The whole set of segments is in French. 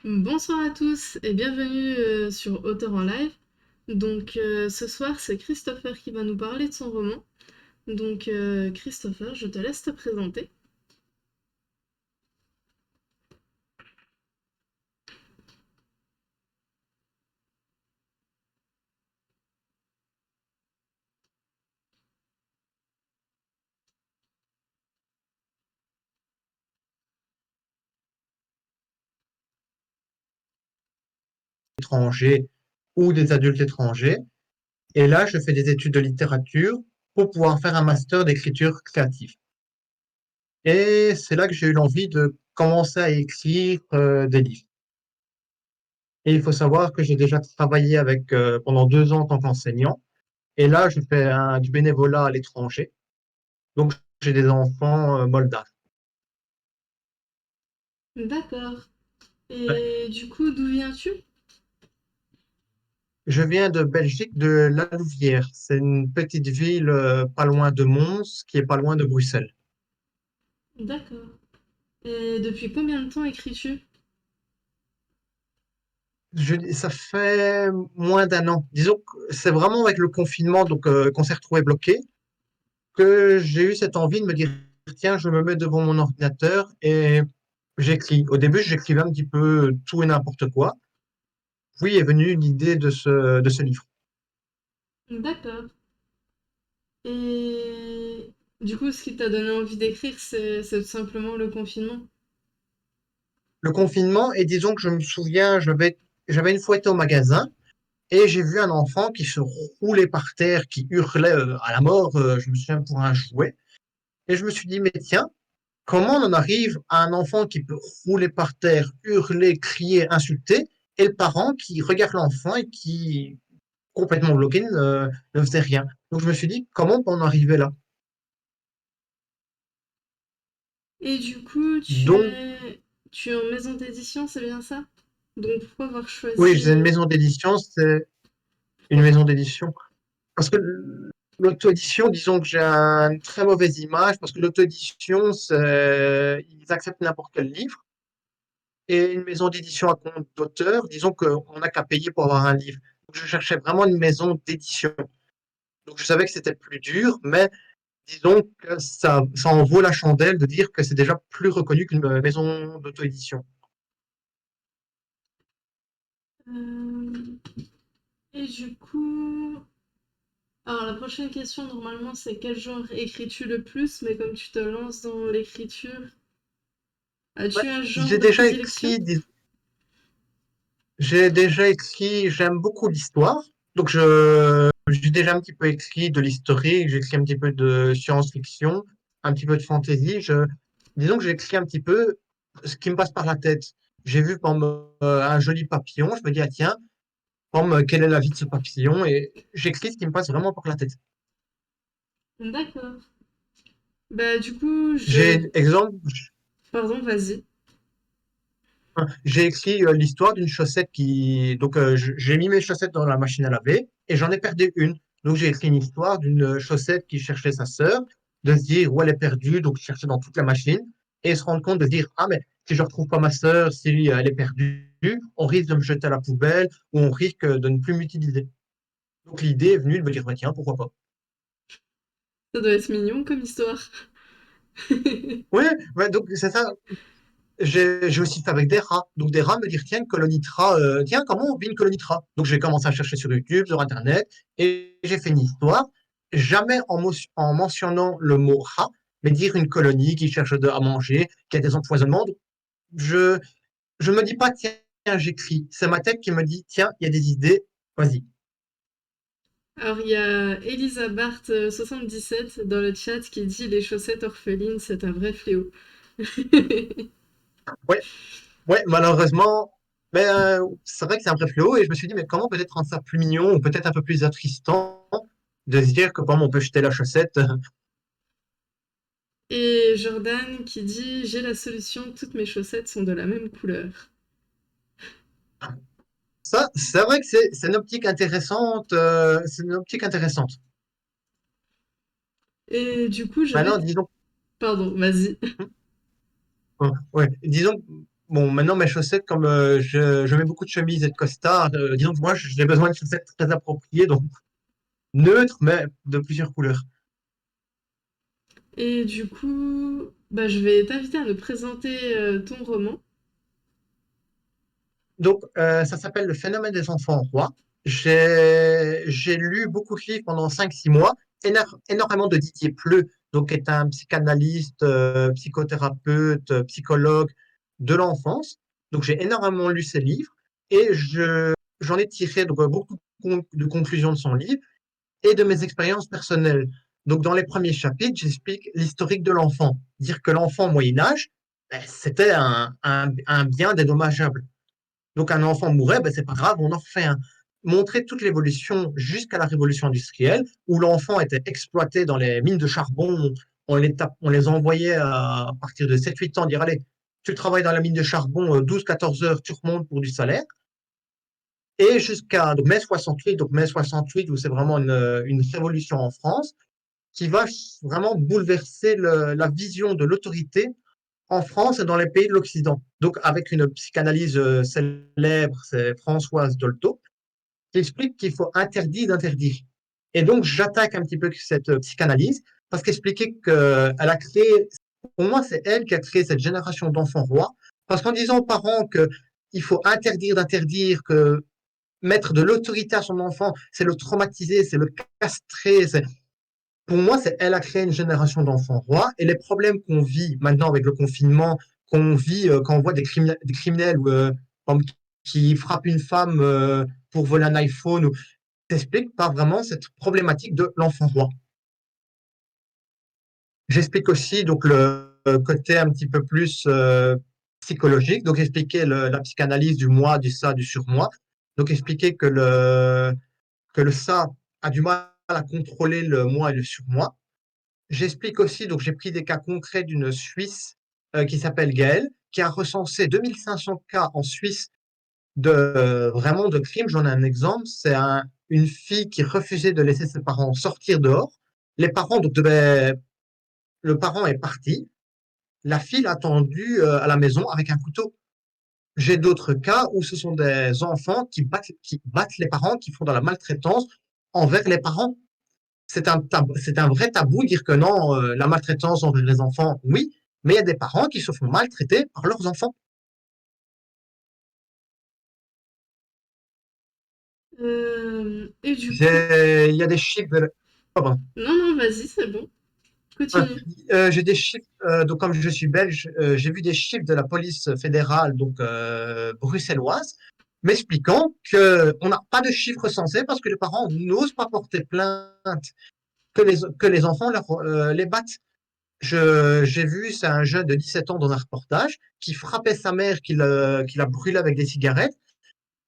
Bonsoir à tous et bienvenue sur Auteur en live. Ce soir c'est Christopher qui va nous parler de son roman. Christopher, je te laisse te présenter. Étrangers ou des adultes étrangers. Et là, je fais des études de littérature pour pouvoir faire un master d'écriture créative. Et c'est là que j'ai eu l'envie de commencer à écrire des livres. Et il faut savoir que j'ai déjà travaillé pendant 2 ans en tant qu'enseignant. Et là, je fais du bénévolat à l'étranger. Donc, j'ai des enfants moldaves. D'accord. Ouais. Et du coup, d'où viens-tu? Je viens de Belgique, de La Louvière. C'est une petite ville pas loin de Mons, qui est pas loin de Bruxelles. D'accord. Et depuis combien de temps écris-tu? Ça fait moins d'un an. Disons que c'est vraiment avec le confinement qu'on s'est retrouvé bloqué que j'ai eu cette envie de me dire, tiens, je me mets devant mon ordinateur et j'écris. Au début, j'écrivais un petit peu tout et n'importe quoi. Puis est venue l'idée de ce livre. D'accord. Et du coup, ce qui t'a donné envie d'écrire, c'est tout simplement le confinement. Le confinement, et disons que je me souviens, j'avais une fois été au magasin et j'ai vu un enfant qui se roulait par terre, qui hurlait à la mort, je me souviens, pour un jouet. Et je me suis dit, mais tiens, comment on en arrive à un enfant qui peut rouler par terre, hurler, crier, insulter, et le parent qui regarde l'enfant et qui, complètement bloqué, ne faisait rien. Donc je me suis dit, comment on peut en arriver là? Et du coup, Donc, tu es en maison d'édition, c'est bien ça? Donc pourquoi avoir oui, choisi... j'ai une maison d'édition, c'est une Pourquoi... maison d'édition. Parce que l'auto-édition, disons que j'ai une très mauvaise image, parce que l'auto-édition, ils acceptent n'importe quel livre. Et une maison d'édition à compte d'auteur, disons qu'on n'a qu'à payer pour avoir un livre. Donc, je cherchais vraiment une maison d'édition. Donc, je savais que c'était plus dur, mais disons que ça en vaut la chandelle de dire que c'est déjà plus reconnu qu'une maison d'auto-édition. Euh, Et du coup, alors la prochaine question normalement c'est quel genre écris-tu le plus, mais comme tu te lances dans l'écriture, Ouais, as-tu un genre j'ai de déjà prédilection? écrit, j'aime beaucoup l'histoire. Donc, j'ai déjà un petit peu écrit de l'historique, j'ai écrit un petit peu de science-fiction, un petit peu de fantasy. Disons que j'ai écrit un petit peu ce qui me passe par la tête. J'ai vu, par exemple, un joli papillon, je me dis, ah tiens, par exemple, quelle est la vie de ce papillon? Et j'écris ce qui me passe vraiment par la tête. D'accord. Bah du coup, J'ai, exemple, Pardon, vas-y. j'ai écrit l'histoire d'une chaussette j'ai mis mes chaussettes dans la machine à laver et j'en ai perdu une. Donc, j'ai écrit une histoire d'une chaussette qui cherchait sa sœur, de se dire où elle est perdue, donc chercher dans toute la machine et se rendre compte de se dire, ah, mais si je retrouve pas ma sœur, si elle est perdue, on risque de me jeter à la poubelle ou on risque de ne plus m'utiliser. Donc, l'idée est venue de me dire, bah, tiens, pourquoi pas. Ça doit être mignon comme histoire. Ouais, ouais, donc c'est ça. J'ai aussi fait avec des rats. Donc des rats me dire, tiens, une colonie de rats, tiens, comment on vit une colonie de rats? Donc j'ai commencé à chercher sur YouTube, sur Internet, et j'ai fait une histoire, jamais en mentionnant le mot rat, mais dire une colonie qui cherche à manger, qui a des empoisonnements. Donc, je je me dis pas, tiens, j'écris. C'est ma tête qui me dit, tiens, il y a des idées, vas-y. Alors il y a Elisa Barth 77 dans le chat qui dit les chaussettes orphelines, c'est un vrai fléau. Ouais, ouais, malheureusement, mais c'est vrai que c'est un vrai fléau, et je me suis dit, mais comment peut-être rendre ça plus mignon, ou peut-être un peu plus attristant, de se dire que, par exemple, on peut jeter la chaussette. Et Jordan qui dit j'ai la solution, toutes mes chaussettes sont de la même couleur. Ça, c'est vrai que c'est une optique intéressante. C'est une optique intéressante. Et du coup, Maintenant, disons, Pardon, vas-y. ouais, disons, Bon, maintenant, mes chaussettes, comme je mets beaucoup de chemises et de costards, disons que moi, j'ai besoin de chaussettes très appropriées, donc neutres, mais de plusieurs couleurs. Et du coup, bah, je vais t'inviter à me présenter ton roman. Donc, ça s'appelle Le phénomène des enfants rois. J'ai lu beaucoup de livres pendant 5 6 mois, énormément de Didier Pleu, donc, qui est un psychanalyste, psychothérapeute, psychologue de l'enfance. Donc, j'ai énormément lu ses livres et j'en ai tiré donc, beaucoup de conclusions de son livre et de mes expériences personnelles. Donc, dans les premiers chapitres, j'explique l'historique de l'enfant. Dire que l'enfant au Moyen Âge, ben, c'était un bien dédommageable. Donc, un enfant mourait, ben, c'est pas grave, on en refait un. Montrer toute l'évolution jusqu'à la révolution industrielle, où l'enfant était exploité dans les mines de charbon, on les envoyait à partir de 7 8 ans, dire, allez, tu travailles dans la mine de charbon 12 14 heures, tu remontes pour du salaire. Et jusqu'à donc, mai 68, donc mai 68, où c'est vraiment une révolution en France, qui va vraiment bouleverser la vision de l'autorité en France et dans les pays de l'Occident. Donc, avec une psychanalyse célèbre, c'est Françoise Dolto, qui explique qu'il faut interdire d'interdire. Et donc, j'attaque un petit peu cette psychanalyse parce qu'expliquer qu'elle a créé, pour moi, c'est elle qui a créé cette génération d'enfants rois. Parce qu'en disant aux parents qu'il faut interdire d'interdire, que mettre de l'autorité à son enfant, c'est le traumatiser, c'est le castrer, pour moi, c'est elle a créé une génération d'enfants rois et les problèmes qu'on vit maintenant avec le confinement, qu'on vit quand on voit des criminels qui frappent une femme pour voler un iPhone, ou t'explique pas vraiment cette problématique de l'enfant roi. J'explique aussi donc le côté un petit peu plus psychologique, donc expliquer la psychanalyse du moi, du ça, du surmoi, donc expliquer que le ça a du mal à contrôler le moi et le surmoi. J'explique aussi, donc j'ai pris des cas concrets d'une Suisse qui s'appelle Gaëlle, qui a recensé 2500 cas en Suisse vraiment de crimes. J'en ai un exemple, c'est une fille qui refusait de laisser ses parents sortir dehors. Les parents donc le parent est parti, la fille l'a attendu à la maison avec un couteau. J'ai d'autres cas où ce sont des enfants qui battent les parents, qui font de la maltraitance envers les parents. C'est un vrai tabou dire que non, la maltraitance envers les enfants, oui, mais il y a des parents qui se font maltraiter par leurs enfants. Et du coup, Il y a des chiffres. Pardon. non, non, vas-y, c'est bon, Euh, continue. j'ai des chiffres, donc comme je suis belge, j'ai vu des chiffres de la police fédérale, donc bruxelloise, m'expliquant qu'on n'a pas de chiffres recensés parce que les parents n'osent pas porter plainte, que les enfants les battent. J'ai vu, c'est un jeune de 17 ans dans un reportage qui frappait sa mère, qui l'a brûlée avec des cigarettes,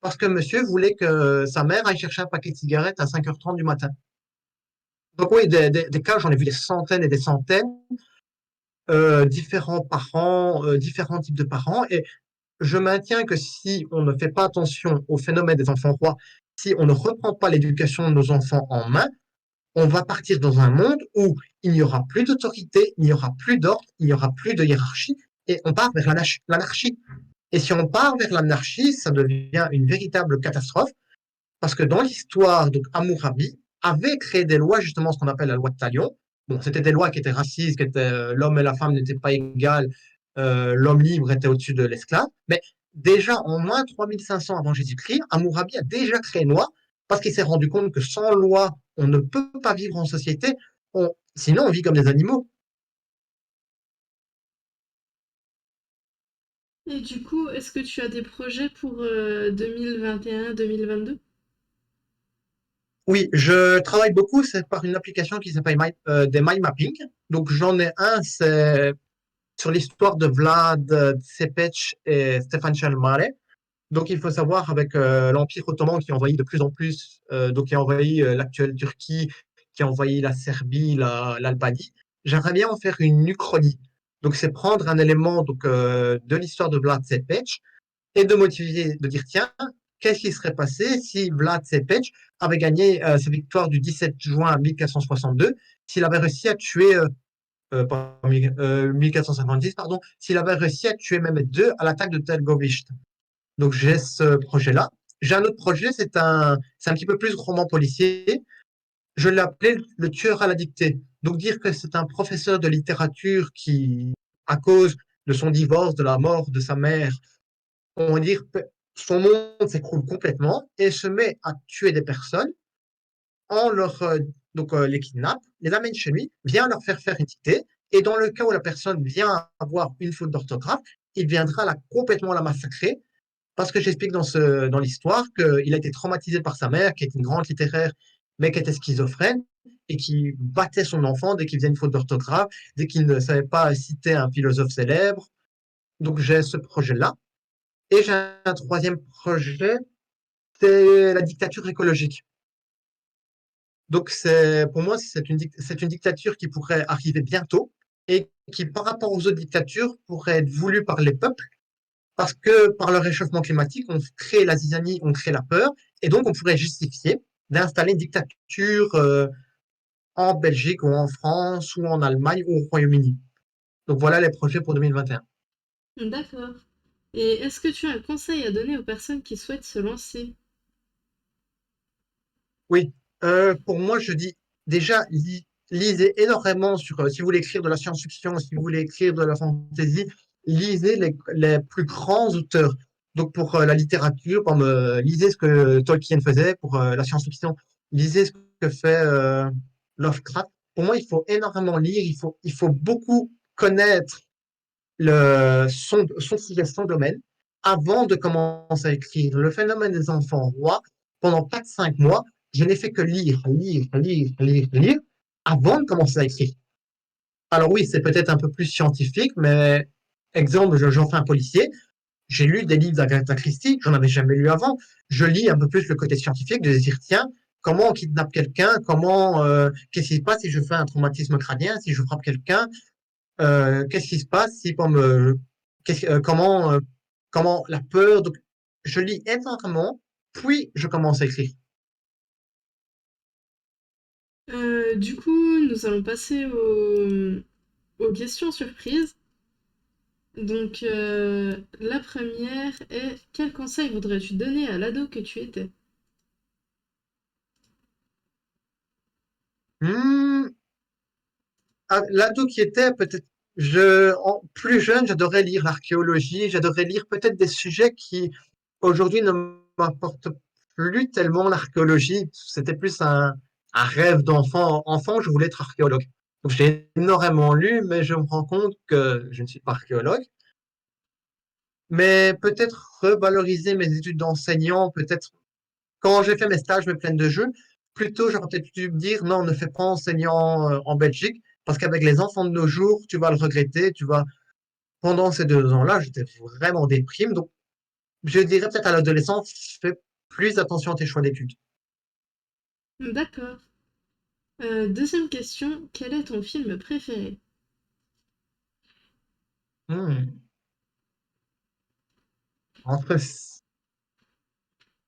parce que monsieur voulait que sa mère aille chercher un paquet de cigarettes à 5h30 du matin. Donc oui, des cas, j'en ai vu des centaines et des centaines, différents parents, différents types de parents, et je maintiens que si on ne fait pas attention au phénomène des enfants rois, si on ne reprend pas l'éducation de nos enfants en main, on va partir dans un monde où il n'y aura plus d'autorité, il n'y aura plus d'ordre, il n'y aura plus de hiérarchie, et on part vers l'anarchie. Et si on part vers l'anarchie, ça devient une véritable catastrophe, parce que dans l'histoire, donc Hammurabi avait créé des lois, justement ce qu'on appelle la loi de Talion. Bon, c'était des lois qui étaient racistes, qui étaient l'homme et la femme n'étaient pas égales, l'homme libre était au-dessus de l'esclave, mais déjà en moins 3500 avant Jésus-Christ, Hammurabi a déjà créé une loi parce qu'il s'est rendu compte que sans loi, on ne peut pas vivre en société, sinon on vit comme des animaux. Et du coup, est-ce que tu as des projets pour 2021-2022? Oui, je travaille beaucoup, c'est par une application qui s'appelle des mind mapping. Donc j'en ai un, c'est sur l'histoire de Vlad Tsepech et Stefan Chelmare. Donc il faut savoir avec l'Empire ottoman qui envahit de plus en plus, donc qui a envahi l'actuelle Turquie, qui a envahi la Serbie, l'Albanie. J'aimerais bien en faire une uchronie. Donc c'est prendre un élément donc de l'histoire de Vlad Tsepech et de motiver, de dire tiens, qu'est-ce qui serait passé si Vlad Tsepech avait gagné sa victoire du 17 juin 1462, s'il avait réussi à tuer pas 1456, pardon, s'il avait réussi à tuer Mehmed II à l'attaque de Telgovist. Donc j'ai ce projet-là. J'ai un autre projet, c'est un petit peu plus roman policier. Je l'ai appelé Le tueur à la dictée. Donc dire que c'est un professeur de littérature qui, à cause de son divorce, de la mort de sa mère, on va dire, son monde s'écroule complètement et se met à tuer des personnes en leur, les kidnappe, les amène chez lui, vient leur faire faire une dictée, et dans le cas où la personne vient avoir une faute d'orthographe, il viendra complètement la massacrer, parce que j'explique dans l'histoire qu'il a été traumatisé par sa mère, qui est une grande littéraire, mais qui était schizophrène, et qui battait son enfant dès qu'il faisait une faute d'orthographe, dès qu'il ne savait pas citer un philosophe célèbre. Donc j'ai ce projet-là. Et j'ai un troisième projet, c'est la dictature écologique. Donc, pour moi, c'est une dictature qui pourrait arriver bientôt et qui, par rapport aux autres dictatures, pourrait être voulue par les peuples parce que par le réchauffement climatique, on crée la zizanie, on crée la peur et donc on pourrait justifier d'installer une dictature en Belgique ou en France ou en Allemagne ou au Royaume-Uni. Donc, voilà les projets pour 2021. D'accord. Et est-ce que tu as un conseil à donner aux personnes qui souhaitent se lancer? Oui, pour moi, je dis déjà, lisez énormément si vous voulez écrire de la science-fiction, si vous voulez écrire de la fantasy, lisez les plus grands auteurs. Donc pour la littérature, lisez ce que Tolkien faisait, pour la science-fiction, lisez ce que fait Lovecraft. Pour moi, il faut énormément lire, il faut beaucoup connaître son sujet, son domaine, avant de commencer à écrire. Le phénomène des enfants rois, pendant 4 5 mois, je n'ai fait que lire, avant de commencer à écrire. Alors oui, c'est peut-être un peu plus scientifique, mais exemple, j'en fais un policier, j'ai lu des livres d'Agatha Christie, j'en avais jamais lu avant. Je lis un peu plus le côté scientifique, de dire, tiens, comment on kidnappe quelqu'un, qu'est-ce qui se passe si je fais un traumatisme crânien, si je frappe quelqu'un, qu'est-ce qui se passe si, comment la peur. Donc, je lis énormément, puis je commence à écrire. Du coup, nous allons passer aux questions surprises. Donc, la première est, quel conseil voudrais-tu donner à l'ado que tu étais? Hmm, l'ado qui était peut-être, plus jeune, j'adorais lire l'archéologie, j'adorais lire peut-être des sujets qui aujourd'hui ne m'apportent plus tellement l'archéologie. C'était plus un rêve d'enfant. Enfant, je voulais être archéologue. Donc j'ai énormément lu, mais je me rends compte que je ne suis pas archéologue. Mais peut-être revaloriser mes études d'enseignant, peut-être quand j'ai fait mes stages, mes plaines de jeu, plutôt j'aurais peut-être dû me dire non, ne fais pas enseignant en Belgique, parce qu'avec les enfants de nos jours, tu vas le regretter, pendant ces 2 ans-là, j'étais vraiment déprime. Donc, je dirais peut-être à l'adolescence, fais plus attention à tes choix d'études. D'accord. Deuxième question, quel est ton film préféré? Hmm. Entre,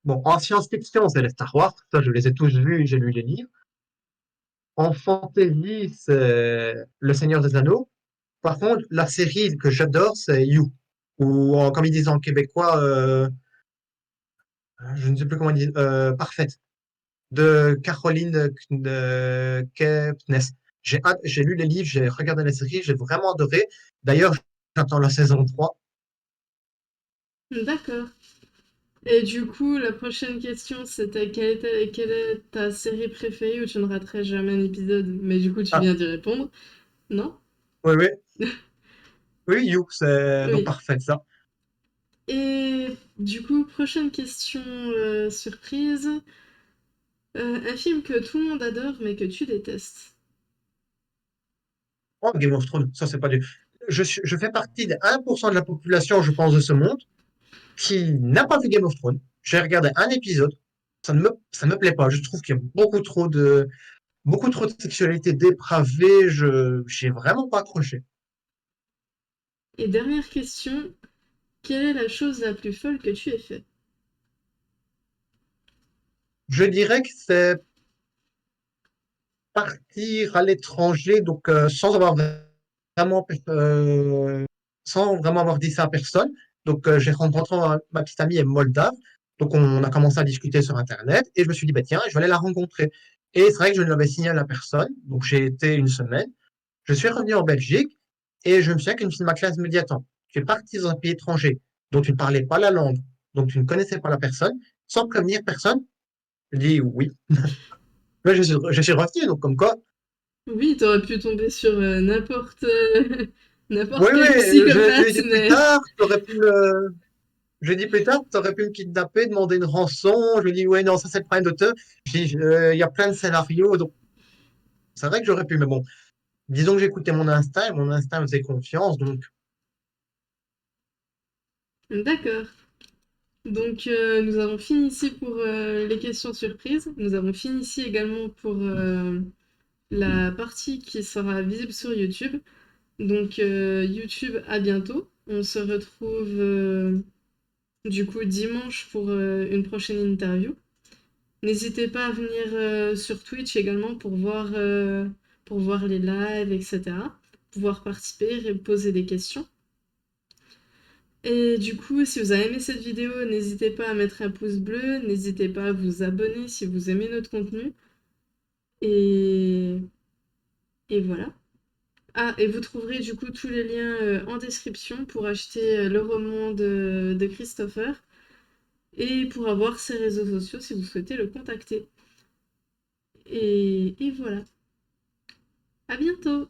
bon, en science-fiction, c'est les Star Wars, ça je les ai tous vus, j'ai lu les livres. En fantasy, c'est Le Seigneur des Anneaux. Par contre, la série que j'adore, c'est You, ou comme ils disent en québécois, je ne sais plus comment dire, Parfaite, de Caroline Kepnes. J'ai lu les livres, j'ai regardé la série, j'ai vraiment adoré. D'ailleurs, j'attends la saison 3. D'accord. Et du coup, la prochaine question, c'était quelle est ta série préférée où tu ne raterais jamais un épisode? Mais du coup, tu Ah, viens d'y répondre, non? oui, oui, oui, You, c'est donc Oui. parfait, ça. Et du coup, prochaine question surprise. Un film que tout le monde adore mais que tu détestes. Oh, Game of Thrones, ça, c'est pas du. Je fais partie des 1% de la population, je pense, de ce monde qui n'a pas vu Game of Thrones. J'ai regardé un épisode, ça ne me plaît pas. Je trouve qu'il y a beaucoup trop de sexualité dépravée. J'ai vraiment pas accroché. Et dernière question, quelle est la chose la plus folle que tu aies fait? Je dirais que c'est partir à l'étranger, donc sans avoir vraiment, sans vraiment avoir dit ça à personne. Donc, j'ai rencontré ma petite amie est moldave. Donc, on a commencé à discuter sur Internet et je me suis dit, bah, tiens, je vais aller la rencontrer. Et c'est vrai que je ne l'avais signé à la personne. Donc, j'ai été une semaine. Je suis revenu en Belgique et je me souviens qu'une fille de ma classe me dit, attends, tu es parti dans un pays étranger dont tu ne parlais pas la langue, dont tu ne connaissais pas la personne, sans prévenir personne. Je dis oui. Mais je suis revenu, donc comme quoi. Oui, t'aurais pu tomber sur Oui, n'importe oui, quel je lui ai psychopathe, dit plus mais tard, je lui ai dit plus tard, tu aurais pu me kidnapper, demander une rançon. Je lui ai dit, ouais, non, ça c'est le problème d'auteur. J'ai dit, il y a plein de scénarios, donc c'est vrai que j'aurais pu, mais bon, disons que j'écoutais mon instinct et mon instinct me faisait confiance, donc d'accord. Donc, nous avons fini ici pour les questions surprises. Nous avons fini ici également pour la partie qui sera visible sur YouTube. Donc, YouTube, à bientôt. On se retrouve du coup dimanche pour une prochaine interview. N'hésitez pas à venir sur Twitch également pour voir les lives, etc. Pouvoir participer et poser des questions. Et du coup, si vous avez aimé cette vidéo, n'hésitez pas à mettre un pouce bleu, n'hésitez pas à vous abonner si vous aimez notre contenu. Et, et voilà. Ah, et vous trouverez du coup tous les liens en description pour acheter le roman de Christopher et pour avoir ses réseaux sociaux si vous souhaitez le contacter. Et voilà. À bientôt!